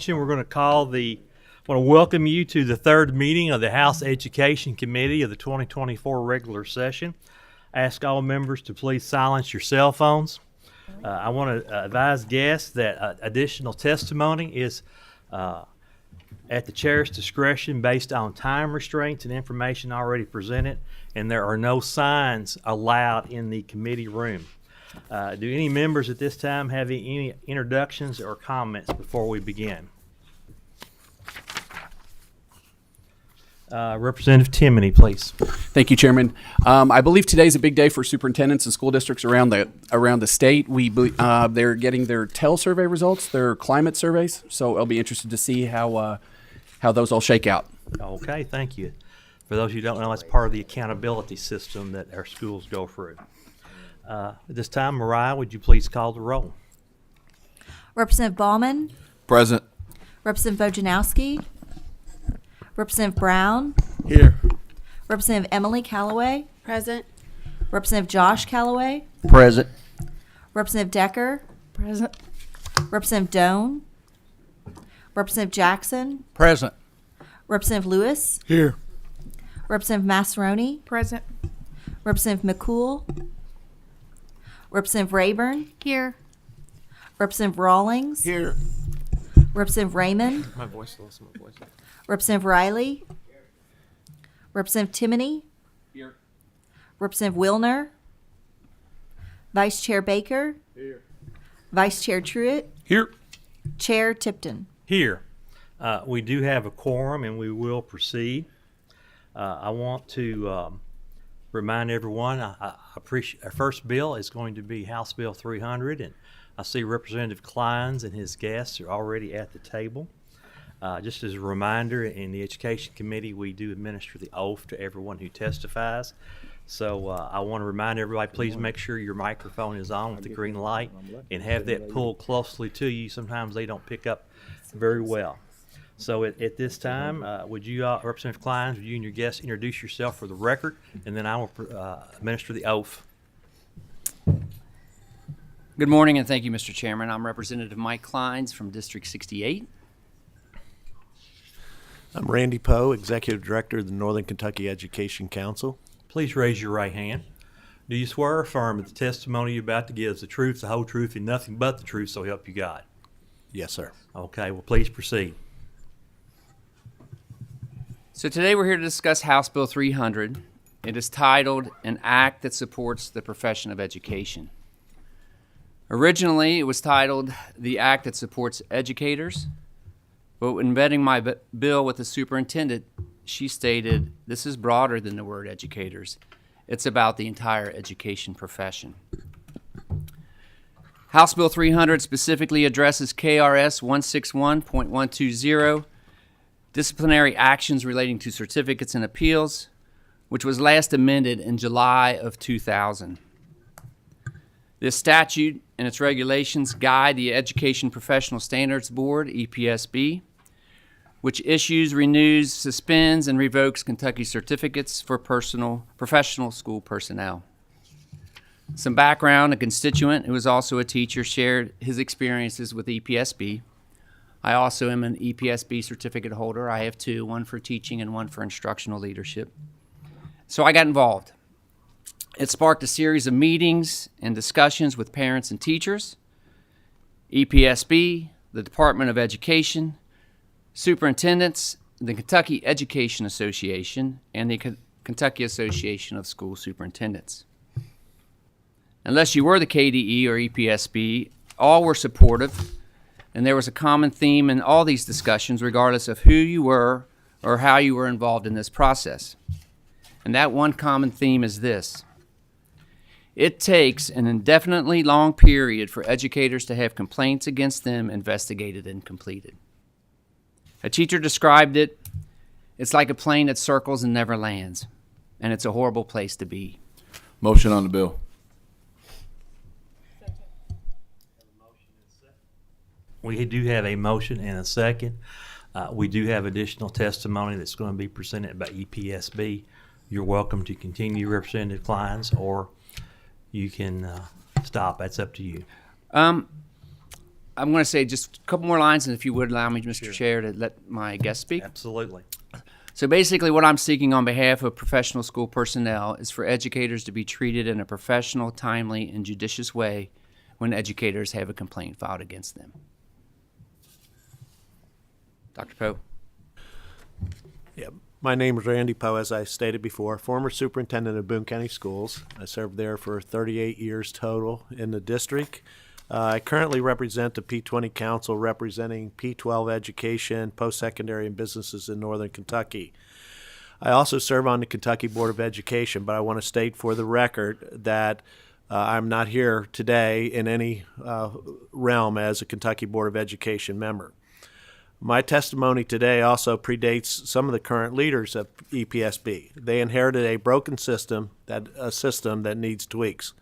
session. We're going to I want to welcome you to the third meeting of the House Education Committee of the 2024 regular session. I ask all members to please silence your cell phones. I want to advise guests that additional testimony is at the chair's discretion based on time restraints and information already presented, and there are no signs allowed in the committee room. Do any members at this time have any introductions or comments before we begin? Representative Timoney, please. Thank you, Chairman. I believe today's a big day for superintendents and school districts around the state. They're getting their TEL survey results, their climate surveys, so I'll be interested to see how those all shake out. Okay, thank you. For those who don't know, that's part of the accountability system that our schools go through. At this time, Mariah, would you please call the roll? Representative Ballman. Present. Representative Vojanowski. Representative Brown. Here. Representative Emily Callaway. Present. Representative Josh Callaway. Present. Representative Decker. Present. Representative Doan. Representative Jackson. Present. Representative Lewis. Here. Representative Massaroni. Present. Representative McCool. Representative Rayburn. Here. Representative Rawlings. Here. Representative Raymond. My voice lost my voice. Representative Riley. Representative Timoney. Here. Representative Wilner. Vice Chair Baker. Here. Vice Chair Truitt. Here. Chair Tipton. Here. We do have a quorum and we will proceed. I want to remind everyone, I appreciate our first bill is going to be House Bill 300, and I see Representative Kleins and his guests are already at the table. Just as a reminder, in the Education Committee, we do administer the oath to everyone who testifies. So I want to remind everybody, please make sure your microphone is on with the green light and have that pulled closely to you. Sometimes they don't pick up very well. So at this time, would you, Representative Kleins, would you and your guests introduce yourself for the record, and then I will administer the oath. Good morning, and thank you, Mr. Chairman. I'm Representative Mike Kleins from District 68. I'm Randy Poe, Executive Director of the Northern Kentucky Education Council. Please raise your right hand. Do you swear or affirm that the testimony you're about to give is the truth, the whole truth, and nothing but the truth, so help you God? Yes, sir. Okay, well, please proceed. So today we're here to discuss House Bill 300. It is titled An Act That Supports the Profession of Education. Originally, it was titled The Act That Supports Educators, but when vetting my bill with the superintendent, she stated, this is broader than the word educators. It's about the entire education profession. House Bill 300 specifically addresses KRS 161.120, disciplinary actions relating to certificates and appeals, which was last amended in July of 2000. This statute and its regulations guide the Education Professional Standards Board, EPSB, which issues, renews, suspends, and revokes Kentucky certificates for professional school personnel. Some background: a constituent who is also a teacher shared his experiences with EPSB. I also am an EPSB certificate holder. I have two, one for teaching and one for instructional leadership. So I got involved. It sparked a series of meetings and discussions with parents and teachers, EPSB, the Department of Education, superintendents, the Kentucky Education Association, and the Kentucky Association of School Superintendents. Unless you were the KDE or EPSB, all were supportive, and there was a common theme in all these discussions regardless of who you were or how you were involved in this process. And that one common theme is this: it takes an indefinitely long period for educators to have complaints against them investigated and completed. A teacher described it, it's like a plane that circles and never lands, and it's a horrible place to be. Motion on the bill. We do have a motion and a second. We do have additional testimony that's going to be presented by EPSB. You're welcome to continue, Representative Kleins, or you can stop. That's up to you. I'm going to say just a couple more lines, and if you would allow me, Mr. Chair, to let my guest speak. Absolutely. So basically, what I'm seeking on behalf of professional school personnel is for educators to be treated in a professional, timely, and judicious way when educators have a complaint filed against them. Dr. Poe. Yeah, my name is Randy Poe, as I stated before, former superintendent of Boone County Schools. I served there for 38 years total in the district. I currently represent the P20 Council, representing P12 education, post-secondary, and businesses in northern Kentucky. I also serve on the Kentucky Board of Education, but I want to state for the record that I'm not here today in any realm as a Kentucky Board of Education member. My testimony today also predates some of the current leaders of EPSB. They inherited a broken system that needs tweaks.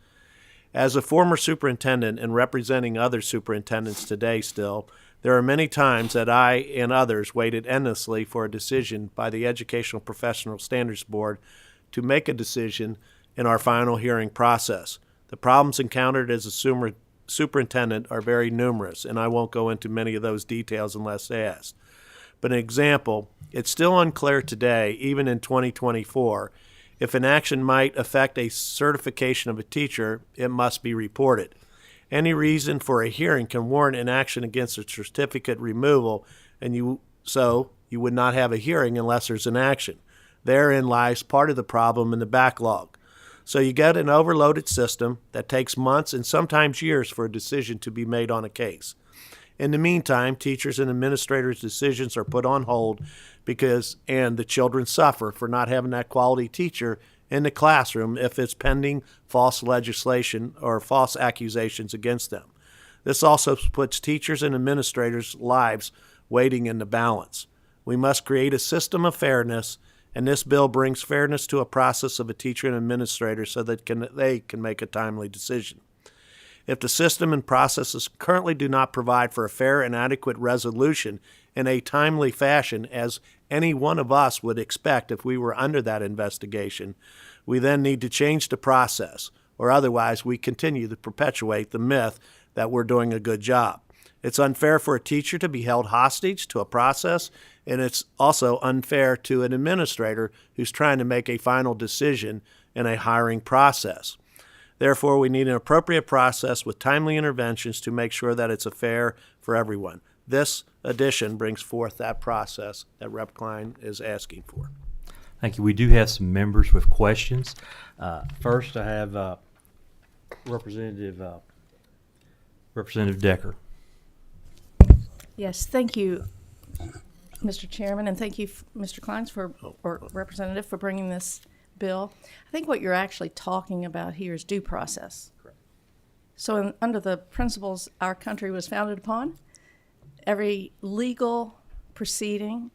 As a former superintendent and representing other superintendents today still, there are many times that I and others waited endlessly for a decision by the Educational Professional Standards Board to make a decision in our final hearing process. The problems encountered as a superintendent are very numerous, and I won't go into many of those details unless asked. But an example, it's still unclear today, even in 2024, if an action might affect a certification of a teacher, it must be reported. Any reason for a hearing can warrant an action against a certificate removal, and you would not have a hearing unless there's an action. Therein lies part of the problem in the backlog. So you get an overloaded system that takes months and sometimes years for a decision to be made on a case. In the meantime, teachers and administrators' decisions are put on hold and the children suffer for not having that quality teacher in the classroom if it's pending false legislation or false accusations against them. This also puts teachers and administrators' lives waiting in the balance. We must create a system of fairness, and this bill brings fairness to a process of a teacher and administrator so that they can make a timely decision. If the system and processes currently do not provide for a fair and adequate resolution in a timely fashion, as any one of us would expect if we were under that investigation, we then need to change the process, or otherwise we continue to perpetuate the myth that we're doing a good job. It's unfair for a teacher to be held hostage to a process, and it's also unfair to an administrator who's trying to make a final decision in a hiring process. Therefore, we need an appropriate process with timely interventions to make sure that it's fair for everyone. This addition brings forth that process that Rep. Klein is asking for. Thank you. We do have some members with questions. First, I have Representative Decker. Yes, thank you, Mr. Chairman, and thank you, Mr. Kleins, or Representative, for bringing this bill. I think what you're actually talking about here is due process. Correct. So under the principles our country was founded upon, every legal proceeding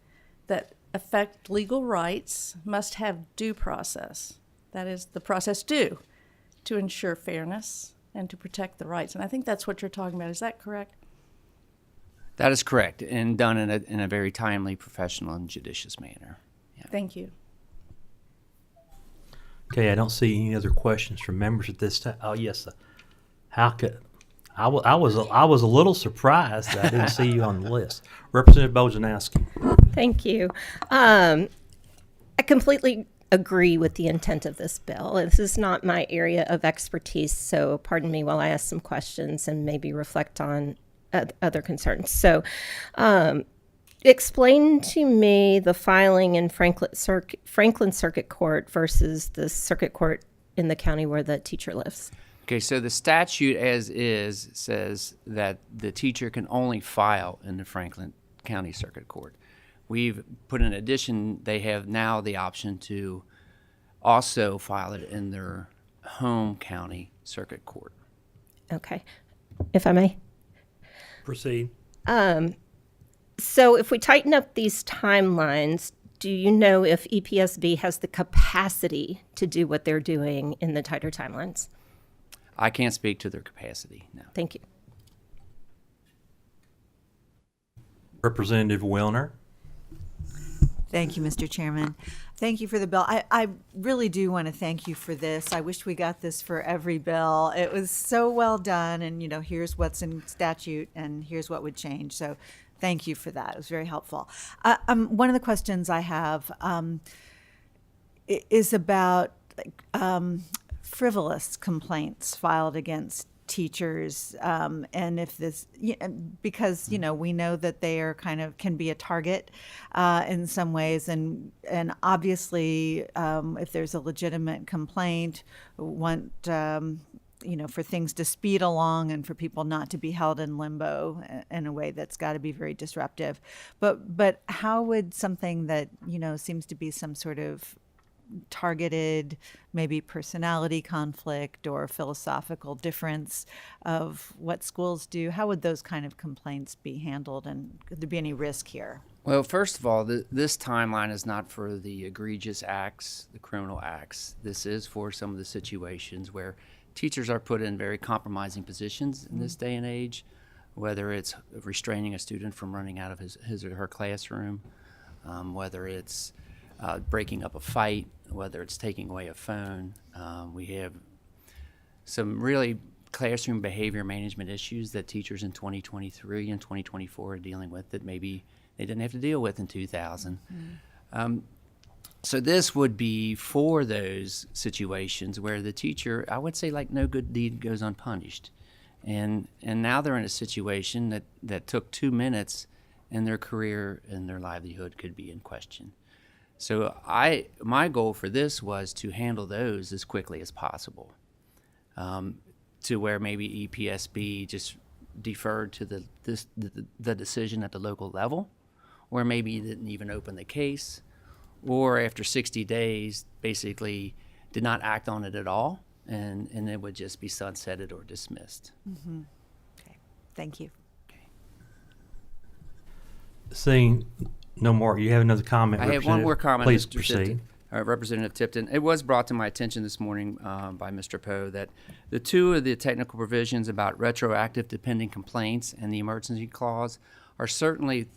that affect legal rights must have due process. That is the process due to ensure fairness and to protect the rights. And I think that's what you're talking about. Is that correct? That is correct, and done in a very timely, professional, and judicious manner. Yeah. Thank you. Okay, I don't see any other questions from members at this time. Oh, yes. How could I was a little surprised that I didn't see you on the list. Representative Bojanowski. Thank you. I completely agree with the intent of this bill. This is not my area of expertise, so pardon me while I ask some questions and maybe reflect on other concerns. So, explain to me the filing in Franklin Circuit Court versus the circuit court in the county where the teacher lives. Okay, so the statute as is says that the teacher can only file in the Franklin County Circuit Court. We've put in addition, they have now the option to also file it in their home county circuit court. Okay, if I may. Proceed. So if we tighten up these timelines, do you know if EPSB has the capacity to do what they're doing in the tighter timelines? I can't speak to their capacity, no. Thank you. Representative Wilner. Thank you, Mr. Chairman. Thank you for the bill. I really do want to thank you for this. I wish we got this for every bill. It was so well done, and here's what's in statute, and here's what would change. So, thank you for that. It was very helpful. One of the questions I have is about frivolous complaints filed against teachers, and if this, because we know that they are can be a target in some ways, and obviously if there's a legitimate complaint, want for things to speed along and for people not to be held in limbo in a way that's got to be very disruptive. But how would something that seems to be some sort of targeted, maybe personality conflict or philosophical difference of what schools do, how would those kind of complaints be handled, and could there be any risk here? Well, first of all, this timeline is not for the egregious acts, the criminal acts. This is for some of the situations where teachers are put in very compromising positions in this day and age, whether it's restraining a student from running out of his or her classroom, whether it's breaking up a fight, whether it's taking away a phone. We have some really classroom behavior management issues that teachers in 2023 and 2024 are dealing with that maybe they didn't have to deal with in 2000. So this would be for those situations where the teacher, I would say, like, no good deed goes unpunished. And now they're in a situation that took 2 minutes, and their career and their livelihood could be in question. So my goal for this was to handle those as quickly as possible, to where maybe EPSB just deferred to the decision at the local level, or maybe didn't even open the case, or after 60 days basically did not act on it at all, and it would just be sunsetted or dismissed. Okay, thank you. Seeing no more, you have another comment? I have one more comment. Please Mr. proceed. Tipton, Representative Tipton. It was brought to my attention this morning by Mr. Poe that the two of the technical provisions about retroactive dependent complaints and the emergency clause are certainly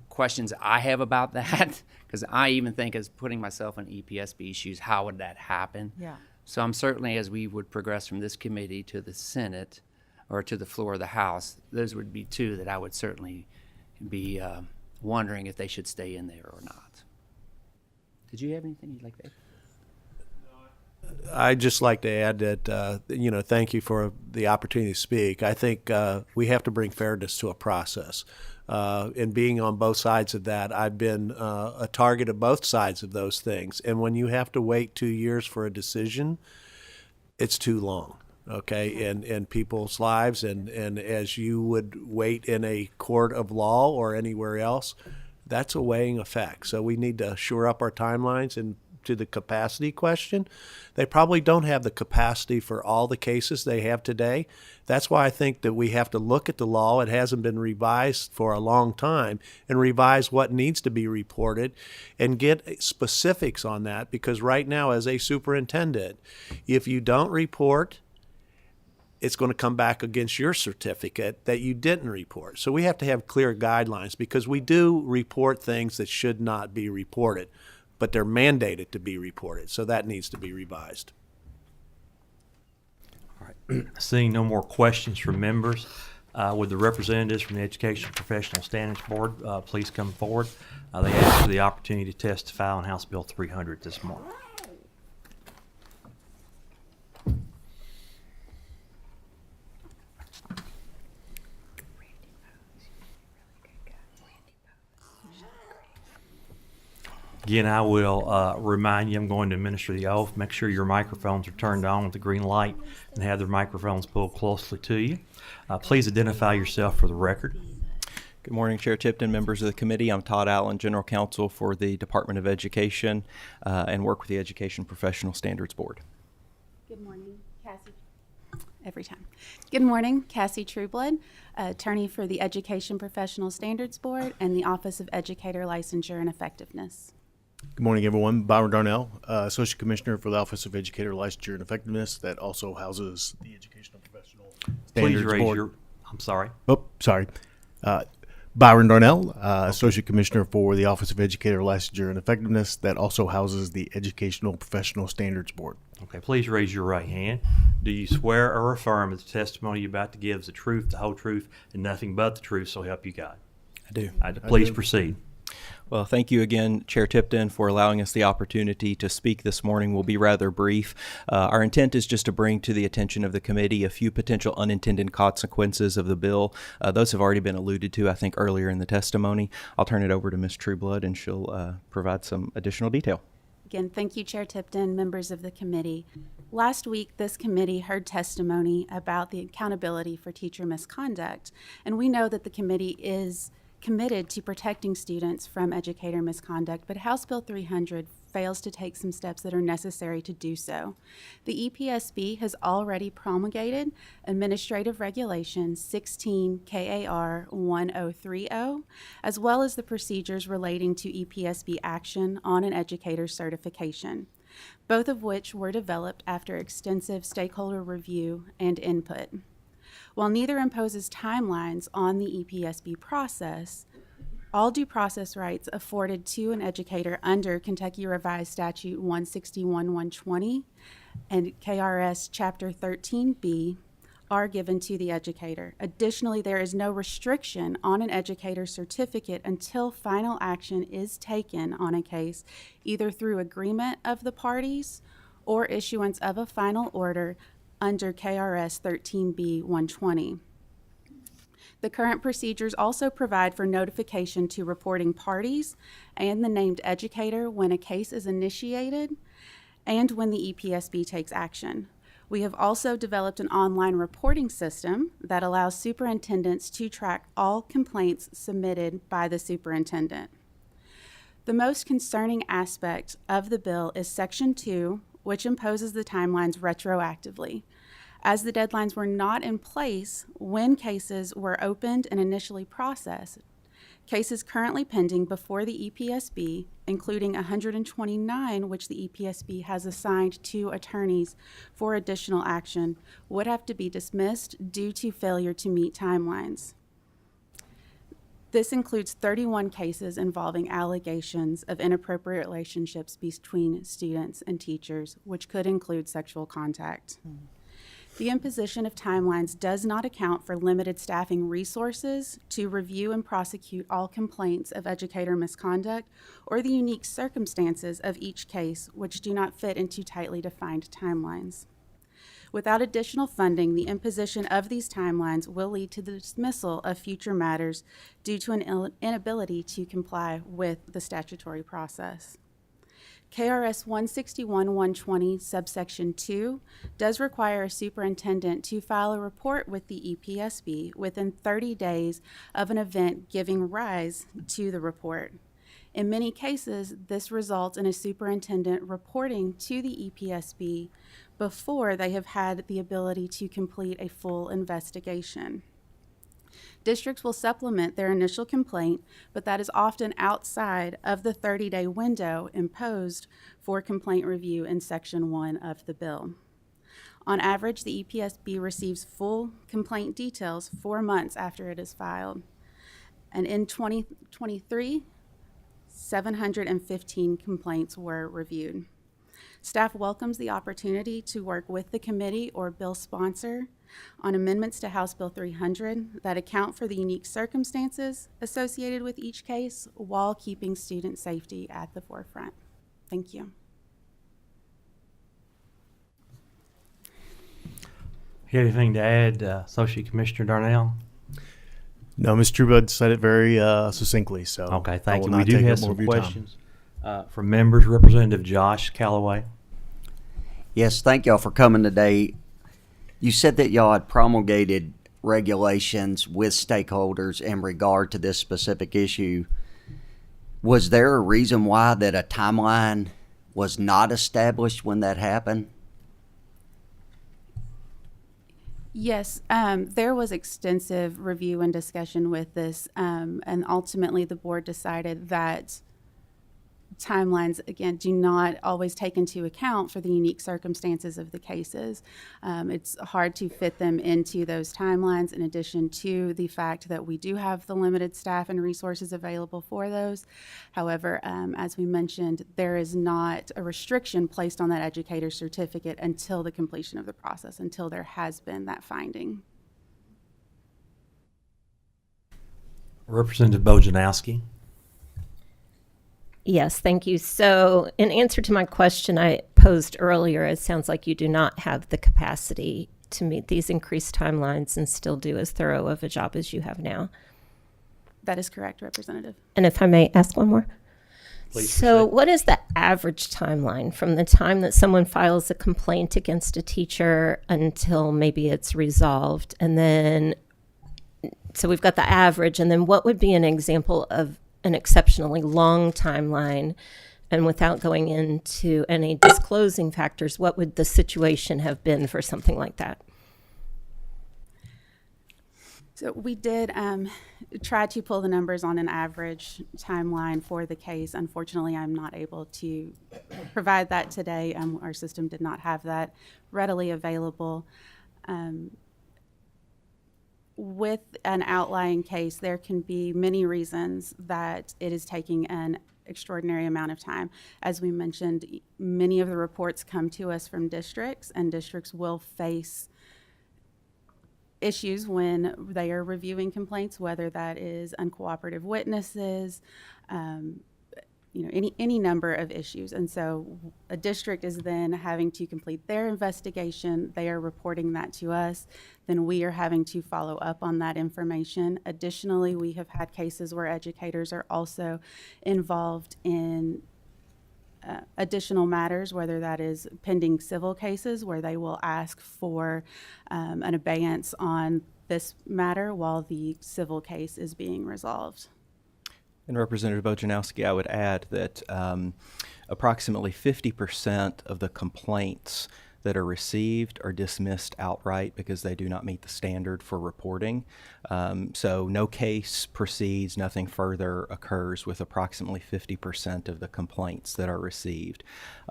questions I have about that, because I even think, as putting myself in EPSB shoes, how would that happen? Yeah. So I'm certainly, as we would progress from this committee to the Senate or to the floor of the House, those would be two that I would certainly be wondering if they should stay in there or not. Did you have anything you'd like to add? I'd just like to add that, thank you for the opportunity to speak. I think we have to bring fairness to a process. And being on both sides of that, I've been a target of both sides of those things. And when you have to wait 2 years for a decision, it's too long, okay, in people's lives. And as you would wait in a court of law or anywhere else, that's a weighing effect. So we need to shore up our timelines. And to the capacity question, they probably don't have the capacity for all the cases they have today. That's why I think that we have to look at the law. It hasn't been revised for a long time, and revise what needs to be reported and get specifics on that, because right now, as a superintendent, if you don't report, it's going to come back against your certificate that you didn't report. So we have to have clear guidelines, because we do report things that should not be reported, but they're mandated to be reported. So that needs to be revised. All right. Seeing no more questions from members, would the representatives from the Education Professional Standards Board please come forward? They asked for the opportunity to testify on House Bill 300 this morning. Again, I will remind you, I'm going to administer the oath. Make sure your microphones are turned on with the green light and have their microphones pulled closely to you. Please identify yourself for the record. Good morning, Chair Tipton, members of the committee. I'm Todd Allen, General Counsel for the Department of Education, and work with the Education Professional Standards Board. Good morning, Cassie. Every time. Good morning, Cassie Trueblood, attorney for the Education Professional Standards Board and the Office of Educator Licensure and Effectiveness. Good morning, everyone. Byron Darnell, Associate Commissioner for the Office of Educator Licensure and Effectiveness, that also houses the Educational Professional Standards Please raise Board. your, I'm sorry. Oh, sorry. Byron Darnell, Associate Commissioner for the Office of Educator Licensure and Effectiveness, that also houses the Educational Professional Standards Board. Okay, please raise your right hand. Do you swear or affirm that the testimony you're about to give is the truth, the whole truth, and nothing but the truth, so help you God? I do. Please proceed. Well, thank you again, Chair Tipton, for allowing us the opportunity to speak this morning. We'll be rather brief. Our intent is just to bring to the attention of the committee a few potential unintended consequences of the bill. Those have already been alluded to, I think, earlier in the testimony. I'll turn it over to Ms. Trueblood, and she'll provide some additional detail. Again, thank you, Chair Tipton, members of the committee. Last week, this committee heard testimony about the accountability for teacher misconduct, and we know that the committee is committed to protecting students from educator misconduct, but House Bill 300 fails to take some steps that are necessary to do so. The EPSB has already promulgated Administrative Regulation 16 KAR 1030, as well as the procedures relating to EPSB action on an educator's certification, both of which were developed after extensive stakeholder review and input. While neither imposes timelines on the EPSB process, all due process rights afforded to an educator under Kentucky Revised Statute 161-120 and KRS Chapter 13B are given to the educator. Additionally, there is no restriction on an educator's certificate until final action is taken on a case, either through agreement of the parties or issuance of a final order under KRS 13B 120. The current procedures also provide for notification to reporting parties and the named educator when a case is initiated and when the EPSB takes action. We have also developed an online reporting system that allows superintendents to track all complaints submitted by the superintendent. The most concerning aspect of the bill is Section 2, which imposes the timelines retroactively. As the deadlines were not in place when cases were opened and initially processed, cases currently pending before the EPSB, including 129 which the EPSB has assigned to attorneys for additional action, would have to be dismissed due to failure to meet timelines. This includes 31 cases involving allegations of inappropriate relationships between students and teachers, which could include sexual contact. The imposition of timelines does not account for limited staffing resources to review and prosecute all complaints of educator misconduct or the unique circumstances of each case, which do not fit into tightly defined timelines. Without additional funding, the imposition of these timelines will lead to the dismissal of future matters due to an inability to comply with the statutory process. KRS 161-120 subsection 2 does require a superintendent to file a report with the EPSB within 30 days of an event giving rise to the report. In many cases, this results in a superintendent reporting to the EPSB before they have had the ability to complete a full investigation. Districts will supplement their initial complaint, but that is often outside of the 30-day window imposed for complaint review in Section 1 of the bill. On average, the EPSB receives full complaint details 4 months after it is filed. And in 2023, 715 complaints were reviewed. Staff welcomes the opportunity to work with the committee or bill sponsor on amendments to House Bill 300 that account for the unique circumstances associated with each case while keeping student safety at the forefront. Thank you. You have anything to add, Associate Commissioner Darnell? No, Ms. Trueblood said it very succinctly. So Okay, I thank will you. We not do take up have more some of your time. questions from members. Representative Josh Callaway. Yes, thank y'all for coming today. You said that y'all had promulgated regulations with stakeholders in regard to this specific issue. Was there a reason why that a timeline was not established when that happened? Yes, there was extensive review and discussion with this, and ultimately the board decided that timelines, again, do not always take into account for the unique circumstances of the cases. It's hard to fit them into those timelines, in addition to the fact that we do have the limited staff and resources available for those. However, as we mentioned, there is not a restriction placed on that educator certificate until the completion of the process, until there has been that finding. Representative Bojanowski. Yes, thank you. So, in answer to my question I posed earlier, it sounds like you do not have the capacity to meet these increased timelines and still do as thorough of a job as you have now. That is correct, Representative. And if I may ask one more. Please So, proceed. what is the average timeline from the time that someone files a complaint against a teacher until maybe it's resolved? And then, so we've got the average, and then what would be an example of an exceptionally long timeline? And without going into any disclosing factors, what would the situation have been for something like that? So we did try to pull the numbers on an average timeline for the case. Unfortunately, I'm not able to provide that today. Our system did not have that readily available. With an outlying case, there can be many reasons that it is taking an extraordinary amount of time. As we mentioned, many of the reports come to us from districts, and districts will face issues when they are reviewing complaints, whether that is uncooperative witnesses, any number of issues. And so a district is then having to complete their investigation. They are reporting that to us. Then we are having to follow up on that information. Additionally, we have had cases where educators are also involved in additional matters, whether that is pending civil cases where they will ask for an abeyance on this matter while the civil case is being resolved. And Representative Bojanowski, I would add that approximately 50% of the complaints that are received are dismissed outright because they do not meet the standard for reporting. So no case proceeds, nothing further occurs with approximately 50% of the complaints that are received.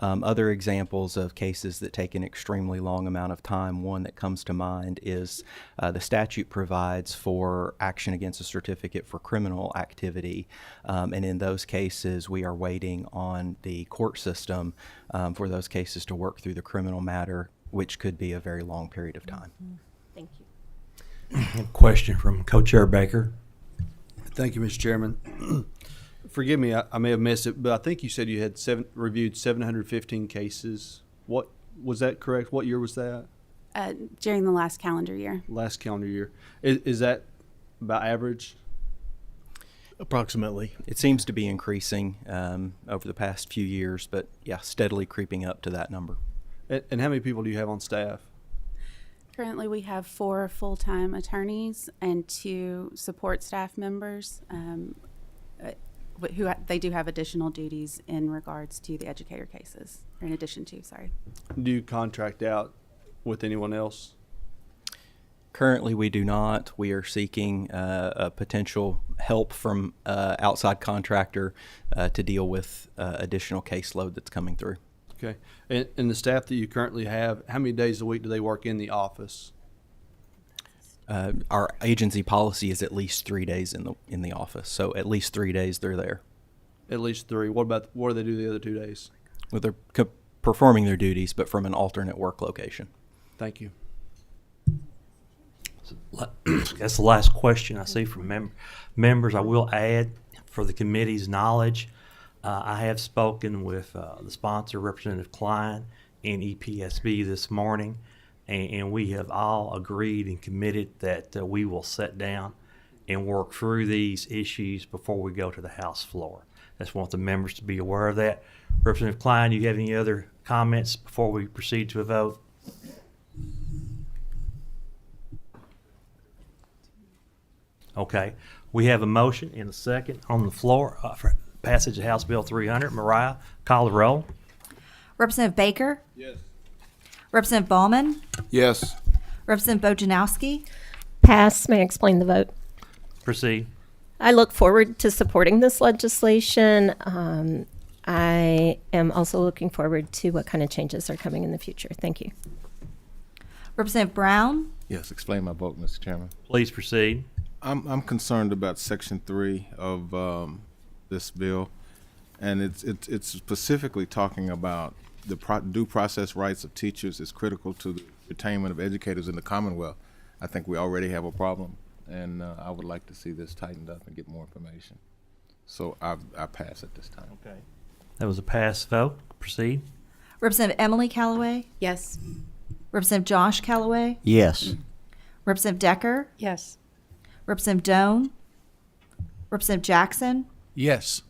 Other examples of cases that take an extremely long amount of time, one that comes to mind is the statute provides for action against a certificate for criminal activity. And in those cases, we are waiting on the court system for those cases to work through the criminal matter, which could be a very long period of time. Thank you. Question from Co-Chair Baker. Thank you, Mr. Chairman. Forgive me, I may have missed it, but I think you said you had reviewed 715 cases. What was that correct? What year was that? During the last calendar year. Last calendar year. Is that about average? Approximately. It seems to be increasing over the past few years, but yeah, steadily creeping up to that number. And how many people do you have on staff? Currently, we have 4 full-time attorneys and 2 support staff members they do have additional duties in regards to the educator cases, or in addition to, sorry. Do you contract out with anyone else? Currently, we do not. We are seeking a potential help from outside contractor to deal with additional caseload that's coming through. Okay. And the staff that you currently have, how many days a week do they work in the office? Our agency policy is at least 3 days in the office, so at least 3 days they're there. At least 3. What do they do the other 2 days? Well, they're performing their duties, but from an alternate work location. Thank you. That's the last question I see from members. I will add, for the committee's knowledge, I have spoken with the sponsor, Representative Klein, and EPSB this morning, and we have all agreed and committed that we will sit down and work through these issues before we go to the House floor. I just want the members to be aware of that. Representative Klein, do you have any other comments before we proceed to a vote? Okay. We have a motion and a second on the floor for passage of House Bill 300. Mariah, call the roll. Representative Baker? Yes. Representative Ballman? Yes. Representative Bojanowski? Pass. May I explain the vote? Proceed. I look forward to supporting this legislation. I am also looking forward to what kind of changes are coming in the future. Thank you. Representative Brown, Yes, explain my vote, Mr. Chairman. Please proceed. I'm concerned about Section 3 of this bill, and it's specifically talking about the due process rights of teachers is critical to the attainment of educators in the Commonwealth. I think we already have a problem, and I would like to see this tightened up and get more information. So I pass at this time. Okay. That was a pass vote. Proceed. Representative Emily Callaway, Yes. Representative Josh Callaway, Yes. Representative Decker, Yes. Representative Doan, Representative Jackson, Yes.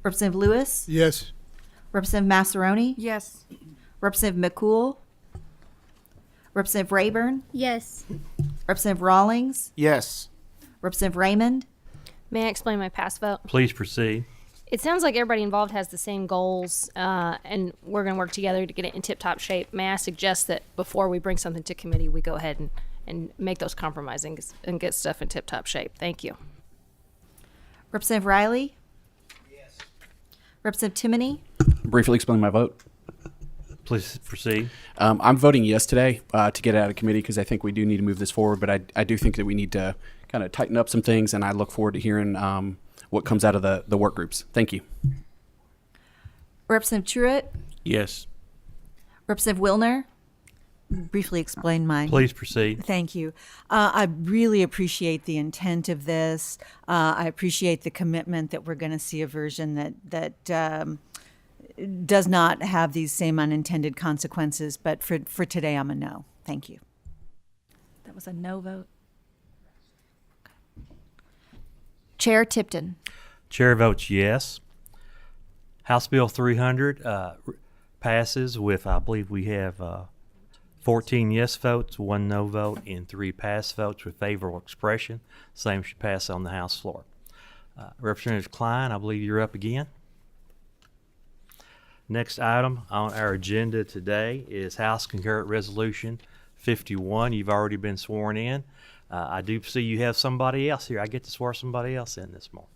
Representative Lewis, Yes. Representative Massaroni, Yes. Representative McCool, Representative Rayburn, Yes. Representative Rawlings, Yes. Representative Raymond, May I explain my pass vote? Please proceed. It sounds like everybody involved has the same goals, and we're going to work together to get it in tip-top shape. May I suggest that before we bring something to committee, we go ahead and make those compromises and get stuff in tip-top shape. Thank you. Representative Riley, yes. Representative Timoney, Briefly explain my vote. Please proceed. I'm voting yes today to get it out of committee because I think we do need to move this forward, but I do think that we need to kind of tighten up some things, and I look forward to hearing what comes out of the work groups. Thank you. Representative Truitt, Yes. Representative Wilner, Briefly explain mine. Please proceed. Thank you. I really appreciate the intent of this. I appreciate the commitment that we're going to see a version that does not have these same unintended consequences. But for today, I'm a no. Thank you. that was a no vote. Chair Tipton, Chair votes yes. House Bill 300 passes with, I believe we have 14 yes votes, 1 no vote, and 3 pass votes with favorable expression. Same should pass on the House floor. Representative Klein, I believe you're up again. Next item on our agenda today is House Concurrent Resolution 51. You've already been sworn in. I do see you have somebody else here. I get to swear somebody else in this morning.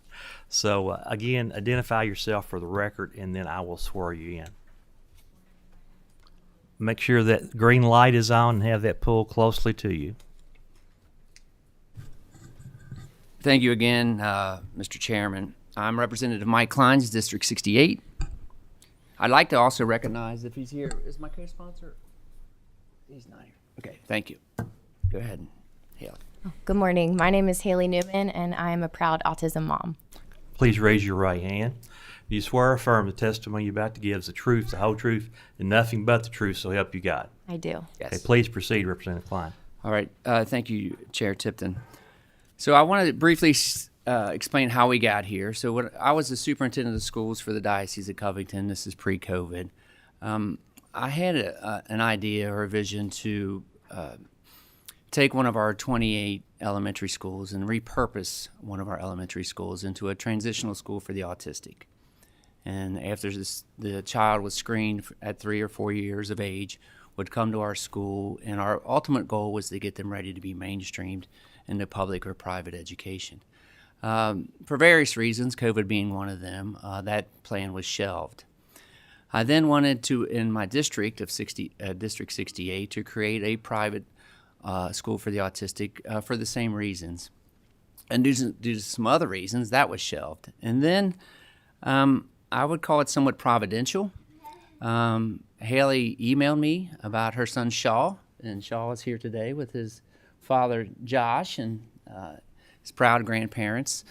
So again, identify yourself for the record, and then I will swear you in. Make sure that green light is on and have that pulled closely to you. Thank you again, Mr. Chairman. I'm Representative Mike Kleins, District 68. I'd like to also recognize, if he's here, is my co-sponsor? He's not here. Okay, thank you. Go ahead, Haley. Good morning. My name is Haley Newman, and I am a proud autism mom. Please raise your right hand. Do you swear or affirm the testimony you're about to give is the truth, the whole truth, and nothing but the truth, so help you God? I do. Yes. Okay, please proceed, Representative Klein. All right. Thank you, Chair Tipton. So I wanted to briefly explain how we got here. So I was the superintendent of schools for the Diocese of Covington. This is pre-COVID. I had an idea or a vision to take one of our 28 elementary schools and repurpose one of our elementary schools into a transitional school for the autistic. And after the child was screened at 3 or 4 years of age, would come to our school, and our ultimate goal was to get them ready to be mainstreamed into public or private education. For various reasons, COVID being one of them, that plan was shelved. I then wanted to, in my district of District 68, to create a private school for the autistic for the same reasons. And due to some other reasons, that was shelved. And then I would call it somewhat providential. Haley emailed me about her son Shaw, and Shaw is here today with his father Josh and his proud grandparents.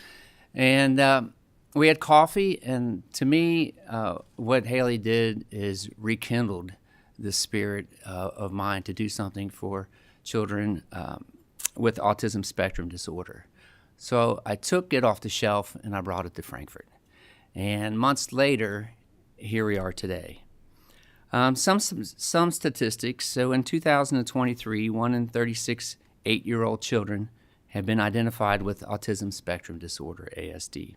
And we had coffee, and to me, what Haley did is rekindled the spirit of mine to do something for children with autism spectrum disorder. So I took it off the shelf and I brought it to Frankfort. And months later, here we are today. Some statistics. So in 2023, 1 in 36 8-year-old children have been identified with autism spectrum disorder, ASD.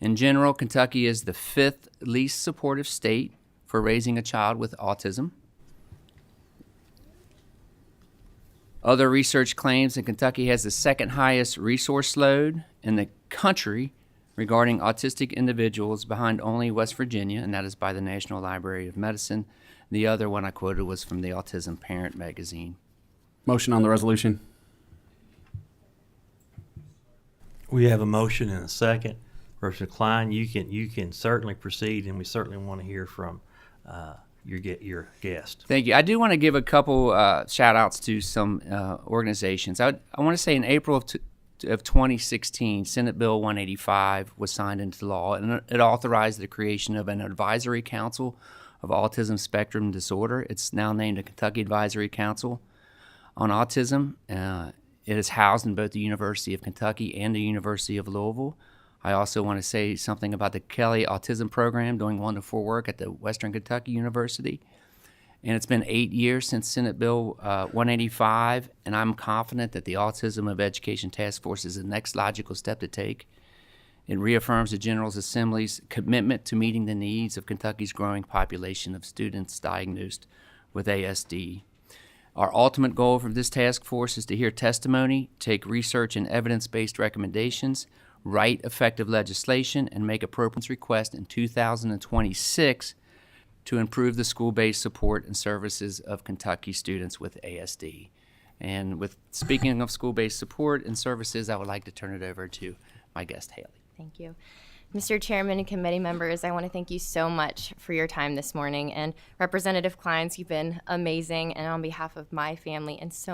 In general, Kentucky is the 5th least supportive state for raising a child with autism. Other research claims that Kentucky has the 2nd highest resource load in the country regarding autistic individuals behind only West Virginia, and that is by the National Library of Medicine. The other one I quoted was from the Autism Parent magazine. Motion on the resolution. We have a motion and a second. Representative Klein, you can certainly proceed, and we certainly want to hear from your guest. Thank you. I do want to give a couple shout outs to some organizations. I want to say in April of 2016, Senate Bill 185 was signed into law, and it authorized the creation of an advisory council of autism spectrum disorder. It's now named the Kentucky Advisory Council on Autism. It is housed in both the University of Kentucky and the University of Louisville. I also want to say something about the Kelly Autism Program doing wonderful work at the Western Kentucky University. And it's been 8 years since Senate Bill 185, and I'm confident that the Autism of Education Task Force is the next logical step to take. It reaffirms the General Assembly's commitment to meeting the needs of Kentucky's growing population of students diagnosed with ASD. Our ultimate goal for this task force is to hear testimony, take research and evidence-based recommendations, write effective legislation, and make appropriate requests in 2026 to improve the school-based support and services of Kentucky students with ASD. And with speaking of school-based support and services, I would like to turn it over to my guest, Haley. Thank you. Mr. Chairman and committee members, I want to thank you so much for your time this morning. And Representative Kleins, you've been amazing. And on behalf of my family and so